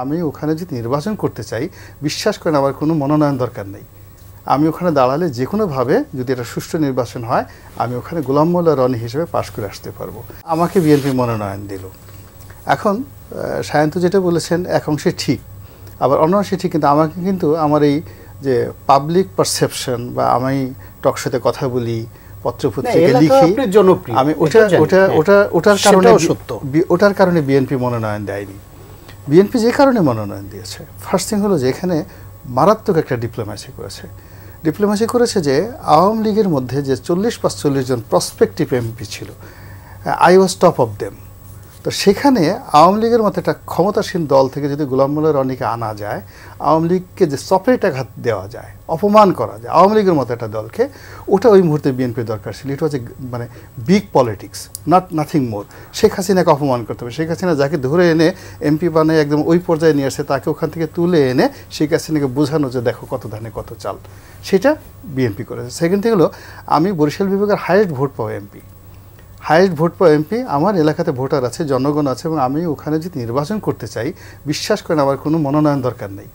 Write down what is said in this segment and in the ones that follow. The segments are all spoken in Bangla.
আমি ওখানে যদি নির্বাচন করতে চাই, বিশ্বাস করেন আমার কোনো মনোনয়ন দরকার নেই। আমি ওখানে দাঁড়ালে যে কোনোভাবে যদি এটা সুষ্ঠু নির্বাচন হয়, আমি ওখানে গোলাম মোল্লা রনি হিসেবে পাশ করে আসতে পারবো। আমাকে বিএনপি মনোনয়ন দিল। এখন সায়ন্ত যেটা বলেছেন এক অংশে ঠিক, আবার অন্য অংশে ঠিক, কিন্তু আমাকে কিন্তু আমার এই যে পাবলিক পারসেপশন বা আমি টকশোতে কথা বলি, পত্রপত্রিকায় লিখি, আমি ওটার কারণে বিএনপি মনোনয়ন দেয়নি। বিএনপি যে কারণে মনোনয়ন দিয়েছে, ফার্স্ট থিং হলো যে এখানে মারাত্মক একটা ডিপ্লোম্যাসি করেছে যে আওয়ামী লীগের মধ্যে যে 40-45 জন প্রসপেক্টিভ এমপি ছিল, I was top of them. তো সেখানে আওয়ামী লীগের মতো একটা ক্ষমতাসীন দল থেকে যদি গোলাম মোল্লা রনিকে আনা যায়, আওয়ামী লীগকে যে চপেট আঘাত দেওয়া যায়, অপমান করা যায় আওয়ামী লীগের মতো একটা দলকে, ওটা ওই মুহূর্তে বিএনপির দরকার ছিল। এটা হচ্ছে মানে big politics, nothing more. Sheikh হাসিনাকে অপমান করতে হবে। শেখ হাসিনা যাকে ধরে এনে এমপি বানিয়ে একদম ওই পর্যায়ে নিয়ে আসে, তাকে ওখান থেকে তুলে এনে শেখ হাসিনাকে বোঝানো যে দেখো কত ধানে কত চাল, সেটা বিএনপি করেছে। সেকেন্ড থিং হলো আমি বরিশাল বিভাগের হাইয়েস্ট ভোট পাওয়া এমপি, আমার এলাকাতে ভোটার আছে, জনগণ আছে, এবং আমি ওখানে যদি নির্বাচন করতে চাই, বিশ্বাস করেন আমার কোনো মনোনয়ন দরকার নেই।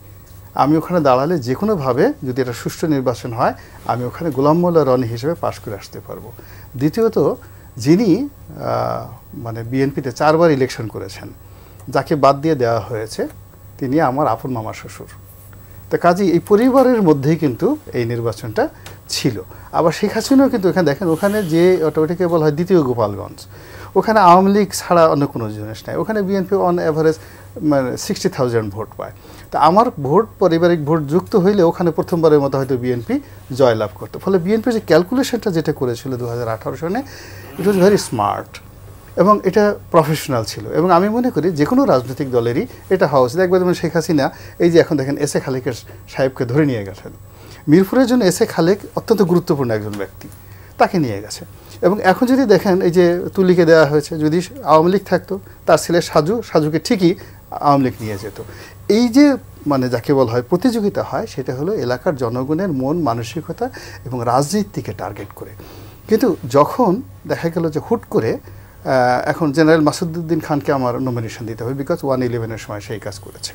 আমি ওখানে দাঁড়ালে যে কোনোভাবে যদি এটা সুষ্ঠু নির্বাচন হয়, আমি ওখানে গোলাম মোল্লা রনি হিসেবে পাশ করে আসতে পারবো। দ্বিতীয়ত, যিনি মানে বিএনপিতে 4 বার ইলেকশন করেছেন, যাকে বাদ দিয়ে দেওয়া হয়েছে, তিনি আমার আপন মামা শ্বশুর। তো কাজেই এই পরিবারের মধ্যেই কিন্তু এই নির্বাচনটা ছিল। আবার শেখ হাসিনাও কিন্তু এখানে দেখেন, ওখানে যে ওটাকে বলা হয় দ্বিতীয় গোপালগঞ্জ, ওখানে আওয়ামী লীগ ছাড়া অন্য কোনো জিনিস নাই। ওখানে বিএনপি অন অ্যাভারেজ মানে 60,000 ভোট পায়। তো আমার ভোট, পারিবারিক ভোট যুক্ত হইলে ওখানে প্রথমবারের মতো হয়তো বিএনপি জয়লাভ করতো। ফলে বিএনপির যে ক্যালকুলেশনটা যেটা করেছিল 2018 সনে, ইট ওয়াজ ভেরি স্মার্ট এবং এটা প্রফেশনাল ছিল। এবং আমি মনে করি যে কোনো রাজনৈতিক দলেরই এটা হওয়া উচিত। একবার যেমন শেখ হাসিনা এই যে এখন দেখেন এস এ খালেকের সাহেবকে ধরে নিয়ে গেছেন, মিরপুরের জন্য এস এ খালেক অত্যন্ত গুরুত্বপূর্ণ একজন ব্যক্তি, তাকে নিয়ে গেছে। এবং এখন যদি দেখেন এই যে তুলিকে দেওয়া হয়েছে, যদি আওয়ামী লীগ থাকতো, তার ছেলে সাজুকে ঠিকই আওয়ামী লীগ নিয়ে যেত। এই যে মানে যাকে বলা হয় প্রতিযোগিতা হয়, সেটা হলো এলাকার জনগণের মন মানসিকতা এবং রাজনীতিকে টার্গেট করে। কিন্তু যখন দেখা গেল যে হুট করে এখন জেনারেল মাসুদুদ্দিন খানকে আমার নমিনেশন দিতে হবে, বিকজ 111-এর সময় সেই কাজ করেছে।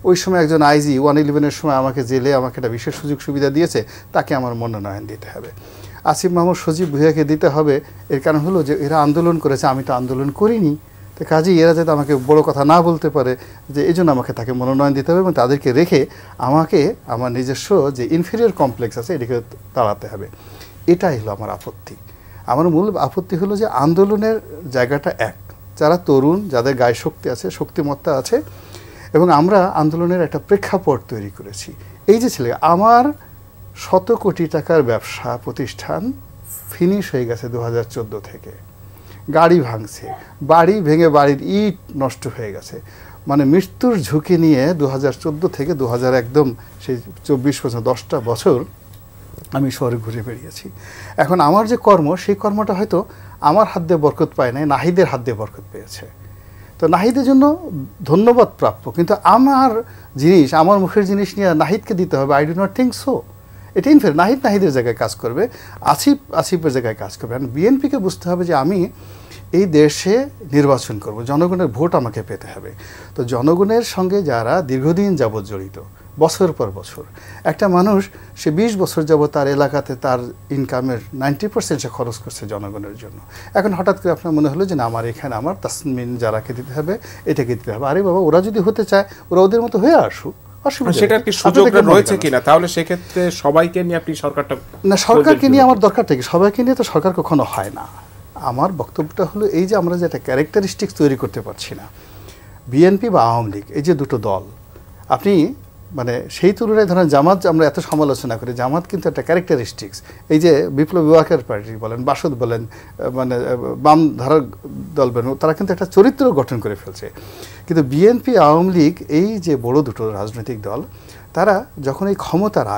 ওই সময় একজন আইজি 111-এর সময় আমাকে জেলে আমাকে একটা বিশেষ সুযোগ সুবিধা দিয়েছে, তাকে আমার মনোনয়ন দিতে হবে। আসিফ মাহমুদ সজীব ভুঁইয়াকে দিতে হবে। এর কারণ হলো যে এরা আন্দোলন করেছে, আমি তো আন্দোলন করিনি। তো কাজেই এরা যাতে আমাকে বড় কথা না বলতে পারে, যে এই জন্য আমাকে তাকে মনোনয়ন দিতে হবে এবং তাদেরকে রেখে আমাকে আমার নিজস্ব যে ইনফেরিয়র কমপ্লেক্স আছে এটাকে তাড়াতে হবে। এটাই হলো আমার আপত্তি। আমার মূল আপত্তি হলো যে আন্দোলনের জায়গাটা এক, যারা তরুণ, যাদের গায়ে শক্তি আছে, শক্তিমত্তা আছে, এবং আমরা আন্দোলনের একটা প্রেক্ষাপট তৈরি করেছি। এই যে ছেলে আমার 100 কোটি টাকার ব্যবসা প্রতিষ্ঠান ফিনিশ হয়ে গেছে 2014 থেকে, গাড়ি ভাঙছে, বাড়ি ভেঙে বাড়ির ইট নষ্ট হয়ে গেছে, মানে মৃত্যুর ঝুঁকি নিয়ে 2014 থেকে 2000 একদম সেই 24 বছর 10টা বছর আমি শহরে ঘুরে বেরিয়েছি। এখন আমার যে কর্ম, সেই কর্মটা হয়তো আমার হাত দিয়ে বরকত পায় নাই, নাহিদের হাত দিয়ে বরকত পেয়েছে। তো নাহিদের জন্য ধন্যবাদ প্রাপ্য, কিন্তু আমার জিনিস, আমার মুখের জিনিস নিয়ে নাহিদকে দিতে হবে, I do not think so. এটা ইনফেয়ার। নাহিদের জায়গায় কাজ করবে, আসিফের জায়গায় কাজ করবে। বিএনপিকে বুঝতে হবে যে আমি এই দেশে নির্বাচন করব, জনগণের ভোট আমাকে পেতে হবে। তো জনগণের সঙ্গে যারা দীর্ঘদিন যাবৎ জড়িত, বছর পর বছর, একটা মানুষ সে 20 বছর যাবৎ তার এলাকাতে তার ইনকামের 90% সে খরচ করছে জনগণের জন্য। এখন হঠাৎ করে আপনার মনে হলো যে না, আমার এখানে আমার তাসমিন যারাকে দিতে হবে, এটাকে দিতে হবে। আরে বাবা, ওরা যদি হতে চায় ওরা ওদের মতো হয়ে আসুক, সেটার কি সুযোগ রয়েছে কিনা? তাহলে সেক্ষেত্রে সবাইকে নিয়ে আপনি সরকারটা না, সরকারকে নিয়ে আমার দরকারটা কি? সবাইকে নিয়ে তো সরকার কখনো হয় না। আমার বক্তব্যটা হলো এই যে আমরা যে একটা ক্যারেক্টারিস্টিক্স তৈরি করতে পারছি না, বিএনপি বা আওয়ামী লীগ, এই যে দুটো দল, আপনি মানে সেই তুলনায় ধরেন জামাত, আমরা এত সমালোচনা করি, জামাত কিন্তু একটা ক্যারেক্টারিস্টিক্স, এই যে বিপ্লবী ওয়ার্কার পার্টি বলেন, বাসদ বলেন, মানে বাম ধারার দল বলেন, তারা কিন্তু একটা চরিত্র গঠন করে ফেলছে। কিন্তু বিএনপি, আওয়ামী লীগ, এই যে বড় দুটো রাজনৈতিক দল, তারা যখন এই ক্ষমতার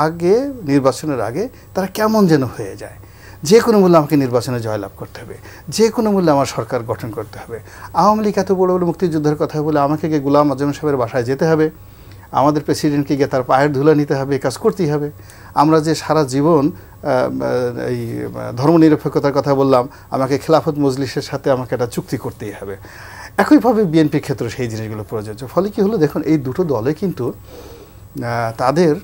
আগে নির্বাচনের আগে তারা কেমন যেন হয়ে যায়, যে কোনো মূল্যে আমাকে নির্বাচনে জয়লাভ করতে হবে, যে কোনো মূল্যে আমার সরকার গঠন করতে হবে। আওয়ামী লীগ এত বড় বড় মুক্তিযুদ্ধের কথা বলে আমাকে গিয়ে গোলাম আজম সাহেবের বাসায় যেতে হবে, আমাদের প্রেসিডেন্টকে গিয়ে তার পায়ের ধুলা নিতে হবে, এই কাজ করতেই হবে। আমরা যে সারা জীবন এই ধর্মনিরপেক্ষতার কথা বললাম, আমাকে খেলাফত মজলিসের সাথে আমাকে একটা চুক্তি করতেই হবে। একইভাবে বিএনপির ক্ষেত্রে সেই জিনিসগুলো প্রযোজ্য। ফলে কি হলো, দেখুন এই দুটো দলে কিন্তু তাদের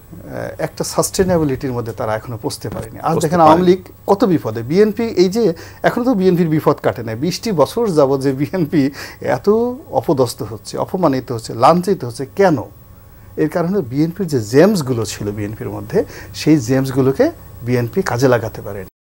একটা সাস্টেনেবিলিটির মধ্যে তারা এখনো পৌঁছতে পারেনি। আর দেখেন আওয়ামী লীগ কত বিপদে, বিএনপি এই যে এখনো তো বিএনপির বিপদ কাটে না। 20টি বছর যাবত যে বিএনপি এত অপদস্থ হচ্ছে, অপমানিত হচ্ছে, লাঞ্ছিত হচ্ছে, কেন? এর কারণে বিএনপির যে জেমসগুলো ছিল বিএনপির মধ্যে, সেই জেমসগুলোকে বিএনপি কাজে লাগাতে পারেনি।